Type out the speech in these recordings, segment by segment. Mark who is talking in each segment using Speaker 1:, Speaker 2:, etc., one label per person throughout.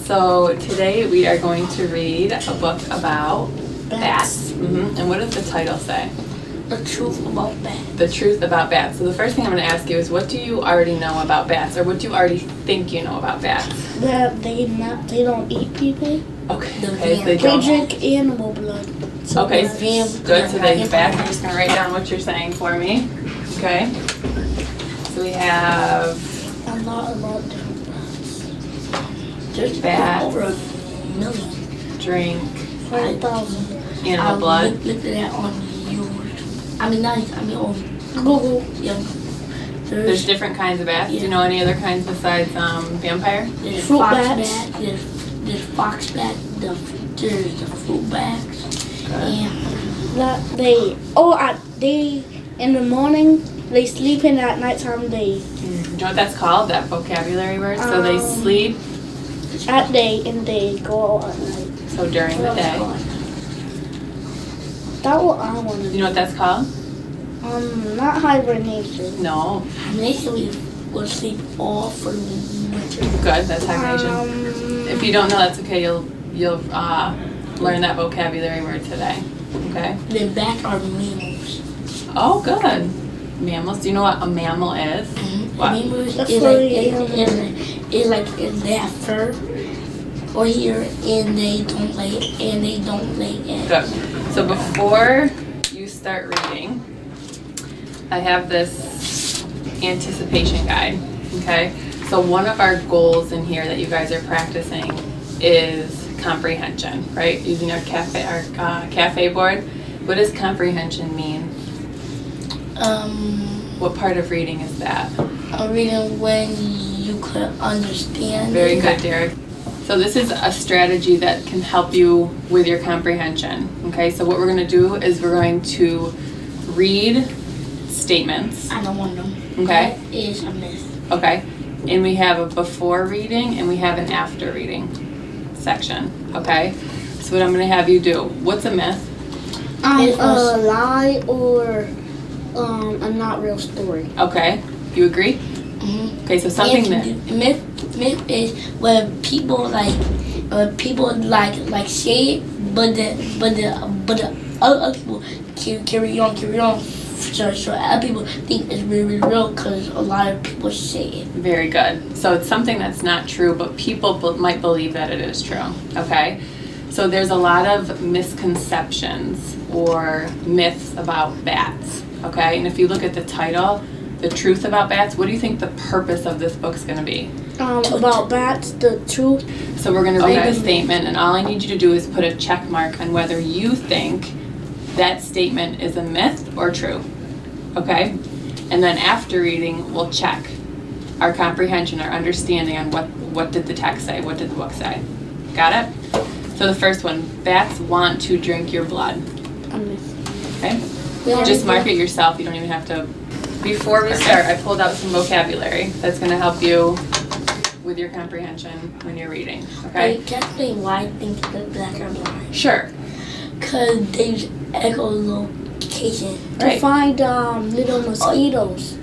Speaker 1: So today we are going to read a book about bats. And what does the title say?
Speaker 2: The truth about bats.
Speaker 1: The truth about bats. So the first thing I'm going to ask you is, what do you already know about bats, or what do you already think you know about bats?
Speaker 3: That they don't eat people.
Speaker 1: Okay.
Speaker 3: They drink animal blood. So
Speaker 1: Okay. Good. So the bats. I'm just going to write down what you're saying for me. Okay. So we have
Speaker 3: a lot about different bats.
Speaker 2: There's
Speaker 1: bats
Speaker 2: over 1 million.
Speaker 1: Drink
Speaker 3: 5,000.
Speaker 1: animal blood.
Speaker 2: Look at that on yours. On
Speaker 3: Google.
Speaker 2: Yeah.
Speaker 1: There's different kinds of bats.
Speaker 2: Yeah.
Speaker 1: Do you know any other kinds besides vampire?
Speaker 2: There's
Speaker 3: Fruit
Speaker 2: fox
Speaker 3: bats.
Speaker 2: bat. There's fox bat. There's the fruit bats. And
Speaker 3: That they in the morning they sleep, and at nighttime they
Speaker 1: Do you know what that's called? That vocabulary word? So they sleep.
Speaker 3: at day and they go out at night.
Speaker 1: So during the day.
Speaker 3: That's what I want to
Speaker 1: You
Speaker 3: do.
Speaker 1: know what that's called?
Speaker 3: Not hibernation.
Speaker 1: No.
Speaker 2: Initially, we'll sleep all for the winter.
Speaker 1: Good. That's hibernation. If you don't know, that's okay. You'll learn that vocabulary word today. Okay.
Speaker 2: The bats are mammals.
Speaker 1: Oh, good. Mammals. Do you know what a mammal is? What?
Speaker 2: Mammals
Speaker 3: That's
Speaker 2: is
Speaker 3: what
Speaker 2: they have fur or here, and they don't lay eggs.
Speaker 1: Good. So before you start reading, I have this anticipation guide. Okay. So one of our goals in here that you guys are practicing is comprehension, right? Using our cafe board. What does comprehension mean? What part of reading is that?
Speaker 2: Reading when you could understand.
Speaker 1: Very good, Derek. So this is a strategy that can help you with your comprehension. Okay, so what we're going to do is we're going to read statements.
Speaker 2: I don't want them.
Speaker 1: Okay.
Speaker 2: That is a myth.
Speaker 1: Okay, and we have a before reading and we have an after reading section. Okay, so what I'm going to have you do. What's a myth?
Speaker 3: A lie or a not real story.
Speaker 1: Okay, you agree?
Speaker 2: Mm-hmm.
Speaker 1: Okay, so something that
Speaker 2: myth is when people like say it, but the other people carry on. So other people think it's really real because a lot of people say it.
Speaker 1: Very good. So it's something that's not true, but people might believe that it is true. Okay? So there's a lot of misconceptions or myths about bats. Okay? And if you look at the title, The Truth About Bats, what do you think the purpose of this book's going to be?
Speaker 3: About bats, the truth.
Speaker 1: So we're going to read the statement, and all I need you to do is put a check mark on whether you think that statement is a myth or true. Okay? And then after reading, we'll check our comprehension, our understanding on what did the text say, what did the book say. Got it? So the first one, bats want to drink your blood.
Speaker 3: A myth.
Speaker 1: Okay?
Speaker 3: Yeah.
Speaker 1: Just mark it yourself. You don't even have to. Before we start, I pulled out some vocabulary that's going to help you with your comprehension when you're reading. Okay?
Speaker 2: Can I explain why I think the bats are blind?
Speaker 1: Sure.
Speaker 2: Because there's echolocation.
Speaker 3: To find little mosquitoes.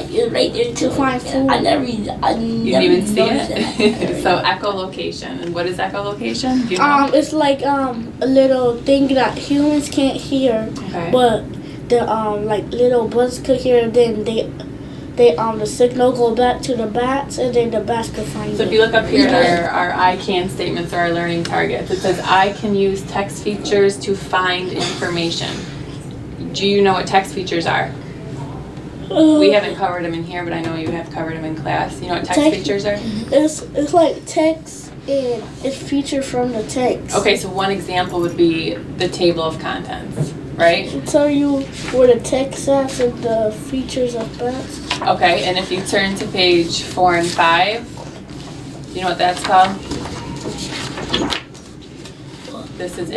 Speaker 2: You're right there too.
Speaker 3: To find food.
Speaker 2: I never
Speaker 1: You didn't even see
Speaker 2: noticed
Speaker 1: it?
Speaker 2: that.
Speaker 1: So echolocation. And what is echolocation? Do you know?
Speaker 3: It's like a little thing that humans can't hear,
Speaker 1: Okay.
Speaker 3: but the like little bugs could hear. Then the signal go back to the bats, and then the bats could find
Speaker 1: So if
Speaker 3: it.
Speaker 1: you look up here at our I can statements or our learning targets, it says I can use text features to find information. Do you know what text features are? We haven't covered them in here, but I know you have covered them in class. You know what text features are?
Speaker 3: It's like text, and it's featured from the text.
Speaker 1: Okay, so one example would be the table of contents, right?
Speaker 3: It'll tell you where the text is and the features of bats.
Speaker 1: Okay, and if you turn to page 4 and 5, you know what that's called? This is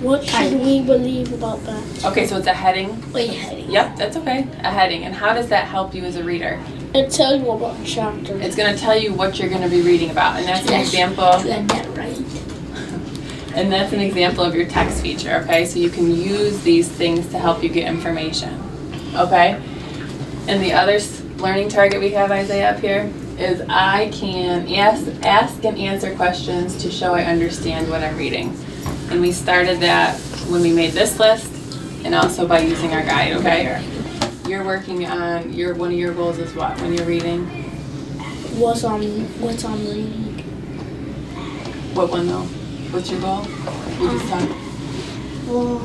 Speaker 3: What should we believe about bats?
Speaker 1: Okay, so it's a heading.
Speaker 2: Wait, heading.
Speaker 1: Yep, that's okay. A heading. And how does that help you as a reader?
Speaker 3: It tells you about the chapter.
Speaker 1: It's going to tell you what you're going to be reading about, and that's an example.
Speaker 2: You got that right.
Speaker 1: And that's an example of your text feature, okay? So you can use these things to help you get information, okay? And the other learning target we have, Isaiah, up here, is I can ask and answer questions to show I understand what I'm reading. And we started that when we made this list and also by using our guide, okay? You're working on, one of your goals is what when you're reading?
Speaker 3: What's on reading?
Speaker 1: What one though? What's your goal? We just talked.
Speaker 3: Well,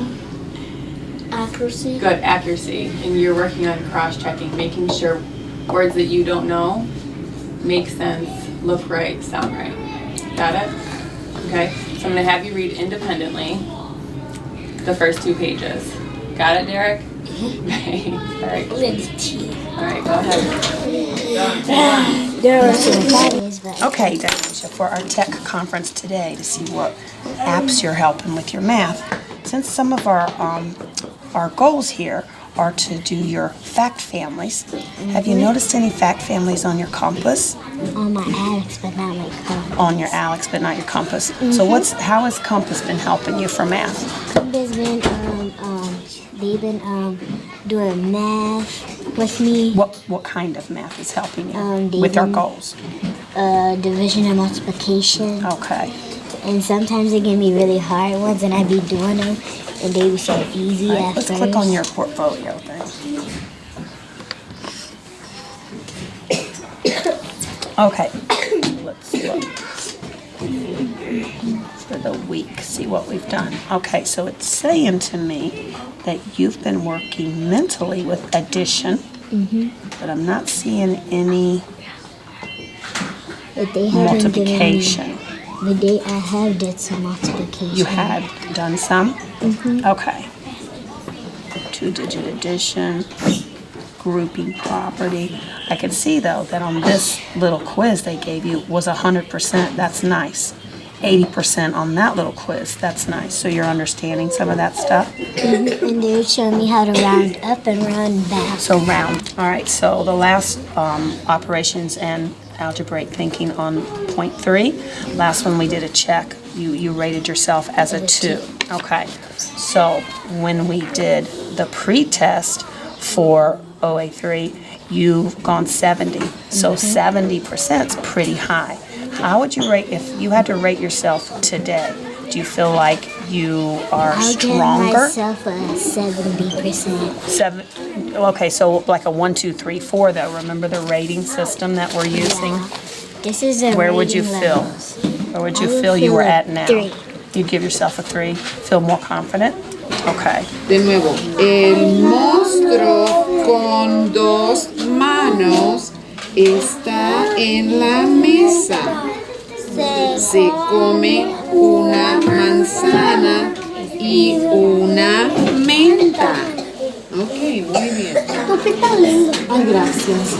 Speaker 3: accuracy.
Speaker 1: Good, accuracy. And you're working on cross-checking, making sure words that you don't know make sense, look right, sound right. Got it? Okay, so I'm going to have you read independently the first 2 pages. Got it, Derek? Okay, all right. All right, go ahead.
Speaker 4: Okay, Denisha, for our tech conference today to see what apps you're helping with your math. Since some of our goals here are to do your fact families, have you noticed any fact families on your compass?
Speaker 5: On my Alex, but not my compass.
Speaker 4: On your Alex, but not your compass. So how has compass been helping you for math?
Speaker 5: Compass been they've been doing math with me.
Speaker 4: What kind of math is helping you
Speaker 5: They've
Speaker 4: with our
Speaker 5: been-
Speaker 4: goals?
Speaker 5: Division and multiplication.
Speaker 4: Okay.
Speaker 5: And sometimes they give me really hard ones, and I be doing them, and they be so easy
Speaker 4: All right,
Speaker 5: at
Speaker 4: let's
Speaker 5: first.
Speaker 4: click on your portfolio thing. Okay, let's look for the week, see what we've done. Okay, so it's saying to me that you've been working mentally with addition, but I'm not seeing any
Speaker 5: But they haven't
Speaker 4: multiplication.
Speaker 5: given me. The day I have did some multiplication.
Speaker 4: You had done some? Okay. 2-digit addition, grouping property. I can see though that on this little quiz they gave you was 100%. That's nice. 80% on that little quiz. That's nice. So you're understanding some of that stuff?
Speaker 5: And they would show me how to round up and round back.
Speaker 4: So round. All right. So the last operations and algebraic thinking on point 3. Last one we did a check. You rated yourself as a 2. Okay. So when we did the pre-test for OA3, you've gone 70. So 70% is pretty high. How would you rate if you had to rate yourself today? Do you feel like you are
Speaker 5: I'll give
Speaker 4: stronger?
Speaker 5: myself a 70%.
Speaker 4: 7. Okay, so like a 1, 2, 3, 4 though. Remember the rating system that we're using?
Speaker 5: This is a
Speaker 4: Where would you
Speaker 5: rating
Speaker 4: feel?
Speaker 5: levels.
Speaker 4: Where would
Speaker 5: I
Speaker 4: you
Speaker 5: would
Speaker 4: feel you
Speaker 5: feel
Speaker 4: were
Speaker 5: a
Speaker 4: at now?
Speaker 5: 3.
Speaker 4: You'd give yourself a 3. Feel more confident? Okay.
Speaker 6: De nuevo, el monstruo con 2 manos está en la mesa. Se come una manzana y una menta. Ok, muy bien. Ay, gracias.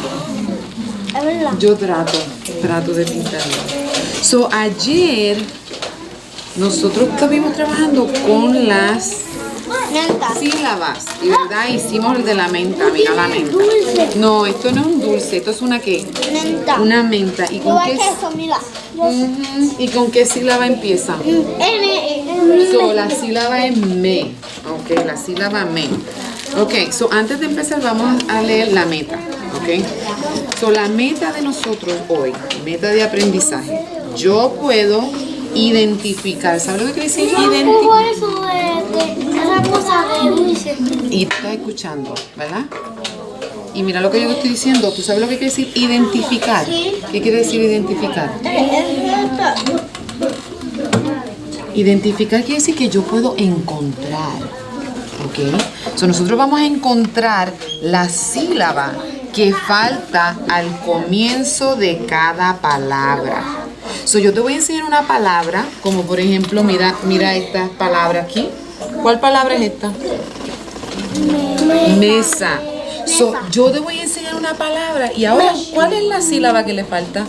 Speaker 6: Yo trato de pintarlo. So, ayer nosotros estuvimos trabajando con las sílabas, y verdad, hicimos el de la menta, mira la menta. No, esto no es un dulce, esto es una ¿qué?
Speaker 3: Menta.
Speaker 6: Una menta. ¿Y con
Speaker 3: Igual
Speaker 6: qué,
Speaker 3: que eso, mira.
Speaker 6: ¿y con qué sílaba empieza? So, la sílaba es me. Ok, la sílaba me. Ok, so antes de empezar vamos a leer la meta. Ok, so la meta de nosotros hoy, meta de aprendizaje. Yo puedo identificar, ¿sabes lo que quiere decir? Identificar.
Speaker 3: Eso de esa cosa de dulce.
Speaker 6: Y tú estás escuchando, ¿verdad? Y mira lo que yo te estoy diciendo. ¿Tú sabes lo que quiere decir identificar? ¿Qué quiere decir identificar? Identificar quiere decir que yo puedo encontrar. ¿Ok? So nosotros vamos a encontrar la sílaba que falta al comienzo de cada palabra. So yo te voy a enseñar una palabra, como por ejemplo, mira esta palabra aquí. ¿Cuál palabra es esta? Mesa. So, yo te voy a enseñar una palabra y ahora, ¿cuál es la sílaba que le falta?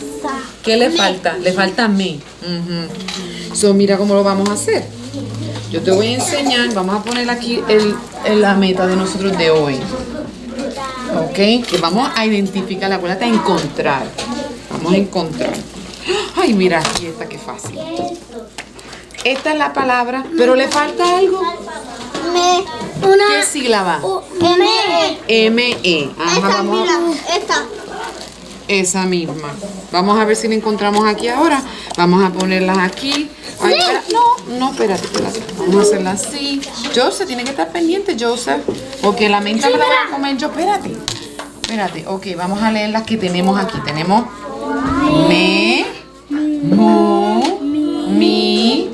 Speaker 6: ¿Qué le falta? Le falta me. So, mira cómo lo vamos a hacer. Yo te voy a enseñar, vamos a poner aquí la meta de nosotros de hoy. ¿Ok? Que vamos a identificar, acuérdate, a encontrar. Vamos a encontrar. Ay, mira aquí esta, qué fácil. Esta es la palabra, pero le falta algo. ¿Qué sílaba?
Speaker 3: M-E.
Speaker 6: M-E. Ajá,
Speaker 3: Esta,
Speaker 6: vamos
Speaker 3: mira, esta.
Speaker 6: Esa misma. Vamos a ver si la encontramos aquí ahora. Vamos a ponerlas aquí. Ay, espera. No, espérate. Vamos a hacerla así. Joseph, tiene que estar pendiente, Joseph. Porque la menta me la voy a comer yo. Espérate. Ok, vamos a leer las que tenemos aquí. Tenemos me, mu, mi.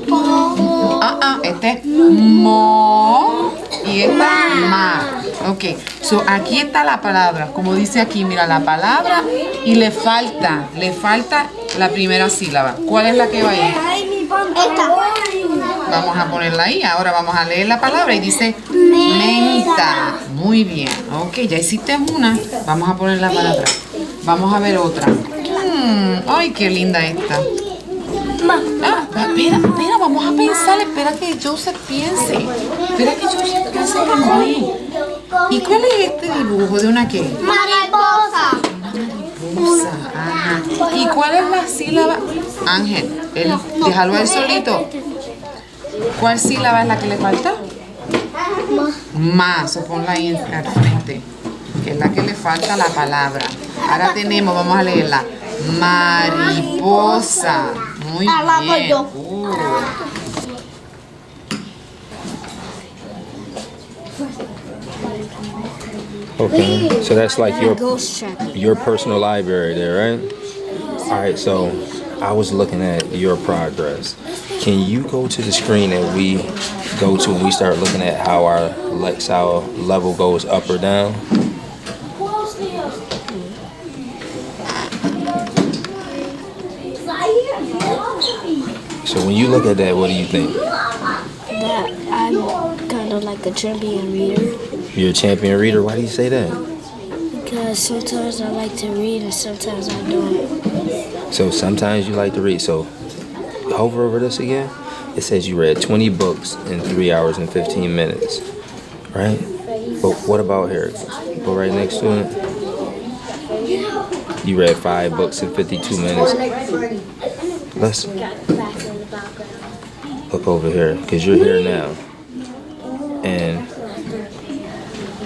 Speaker 6: Este es mo y esta ma. Ok, so aquí está la palabra. Como dice aquí, mira la palabra y le falta la primera sílaba. ¿Cuál es la que va ahí? Vamos a ponerla ahí. Ahora vamos a leer la palabra y dice menta. Muy bien. Ok, ya hiciste una. Vamos a poner la palabra. Vamos a ver otra. Ay, qué linda esta. Espera, vamos a pensar. Espera que Joseph piense. También. ¿Y cuál es este dibujo de una qué?
Speaker 3: Mariposa.
Speaker 6: Ajá. ¿Y cuál es la sílaba? Ángel, déjalo él solito. ¿Cuál sílaba es la que le falta? Más, o ponla ahí al frente, que es la que le falta la palabra. Ahora tenemos, vamos a leerla. Mariposa. Muy bien.
Speaker 7: Okay, so that's like your personal library there, right? All right, so I was looking at your progress. Can you go to the screen that we go to when we start looking at how our Lexile level goes up or down? So when you look at that, what do you think?
Speaker 2: That I'm kind of like a champion reader.
Speaker 7: You're a champion reader? Why do you say that?
Speaker 2: Because sometimes I like to read and sometimes I don't.
Speaker 7: So sometimes you like to read. So hover over this again. It says you read 20 books in 3 hours and 15 minutes, right? But what about here? Go right next to it. You read 5 books in 52 minutes. Let's look over here, because you're here now. And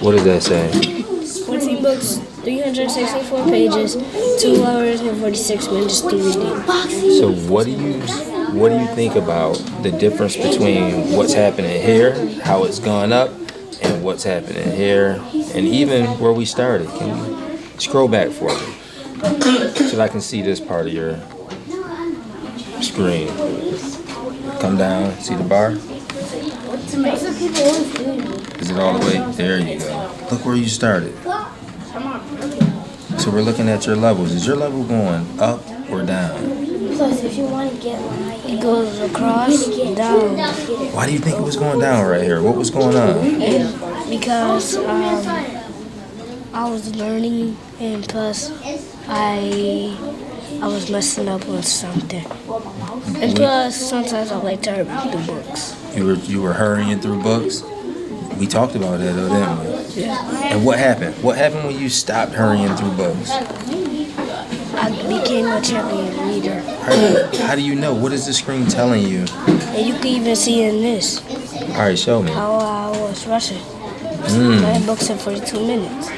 Speaker 7: what does that say?
Speaker 2: 20 books, 364 pages, 2 hours and 46 minutes to read.
Speaker 7: So what do you think about the difference between what's happening here, how it's gone up, and what's happening here, and even where we started? Can you scroll back for me so that I can see this part of your screen? Come down, see the bar? Is it all the way? There you go. Look where you started. So we're looking at your levels. Is your level going up or down?
Speaker 5: Plus, if you want to get
Speaker 2: It goes across, down.
Speaker 7: Why do you think it was going down right here? What was going on?
Speaker 2: Because I was learning and plus I was messing up on something. And plus sometimes I like to hurry through books.
Speaker 7: You were hurrying through books? We talked about that though, didn't we?
Speaker 2: Yeah.
Speaker 7: And what happened? What happened when you stopped hurrying through books?
Speaker 2: I became a champion reader.
Speaker 7: How do you know? What is the screen telling you?
Speaker 2: And you can even see in this
Speaker 7: All right, show me.
Speaker 2: how I was rushing. I had books in 42 minutes.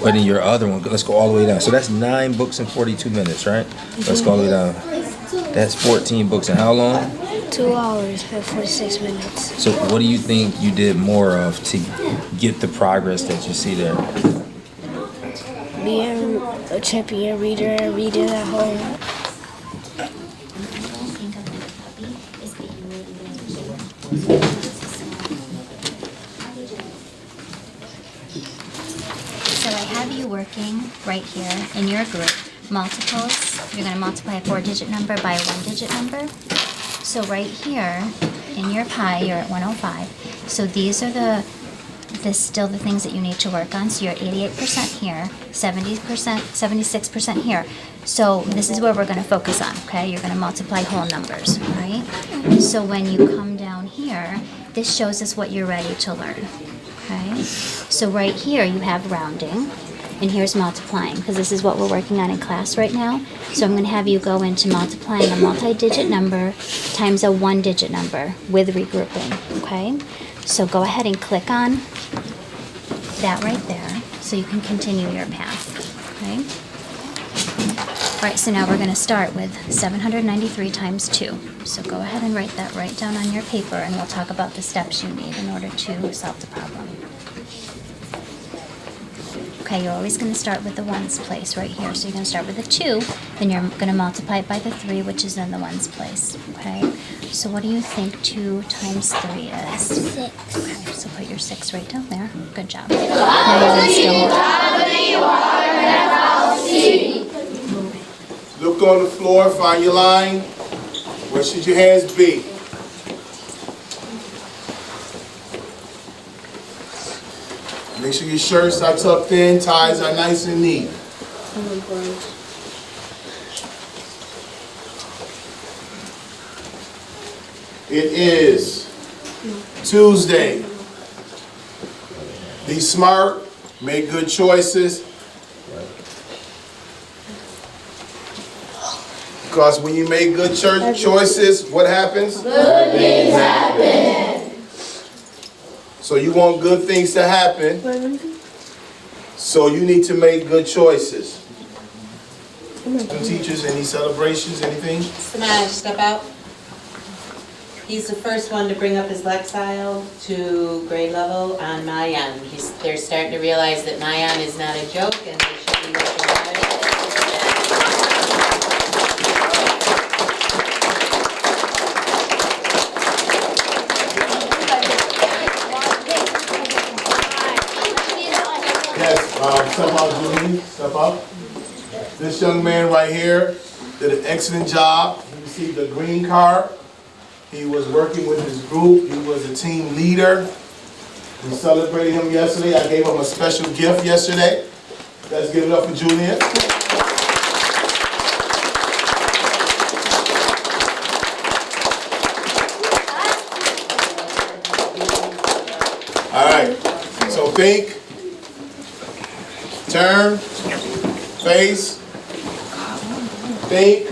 Speaker 7: But in your other one, let's go all the way down. So that's 9 books in 42 minutes, right? Let's go all the way down. That's 14 books in how long?
Speaker 2: 2 hours and 46 minutes.
Speaker 7: So what do you think you did more of to get the progress that you see there?
Speaker 2: Being a champion reader and reading at home.
Speaker 8: So I have you working right here in your group. Multiples, you're going to multiply a 4-digit number by a 1-digit number. So right here in your pie, you're at 105. So these are still the things that you need to work on. So you're at 88% here, 70%, 76% here. So this is where we're going to focus on, okay? You're going to multiply whole numbers, right? So when you come down here, this shows us what you're ready to learn, okay? So right here you have rounding, and here's multiplying, because this is what we're working on in class right now. So I'm going to have you go into multiplying a multi-digit number times a 1-digit number with regrouping, okay? So go ahead and click on that right there so you can continue your path, okay? All right, so now we're going to start with 793 times 2. So go ahead and write that right down on your paper, and we'll talk about the steps you need in order to solve the problem. Okay, you're always going to start with the ones place right here. So you're going to start with the 2, then you're going to multiply it by the 3, which is in the ones place. Okay, so what do you think 2 times 3 is?
Speaker 5: 6.
Speaker 8: Okay, so put your 6 right down there. Good job. Now you're going to still
Speaker 9: Look on the floor, find your line. Where should your hands be? Make sure your shirts are tucked in, ties are nice and neat. It is Tuesday. Be smart, make good choices. Because when you make good choices, what happens? Good things happen. So you want good things to happen. So you need to make good choices. Teachers, any celebrations, anything?
Speaker 10: Smash, step out. He's the first one to bring up his Lexile to grade level on Myon. They're starting to realize that Myon is not a joke and they should be looking at it.
Speaker 9: Yes, step out, Julie, step up. This young man right here did an excellent job. He received a green card. He was working with his group. He was a team leader. We celebrated him yesterday. I gave him a special gift yesterday. Let's give it up for Julian. All right, so think, turn, face, think,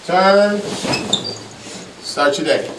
Speaker 9: turn, start your day.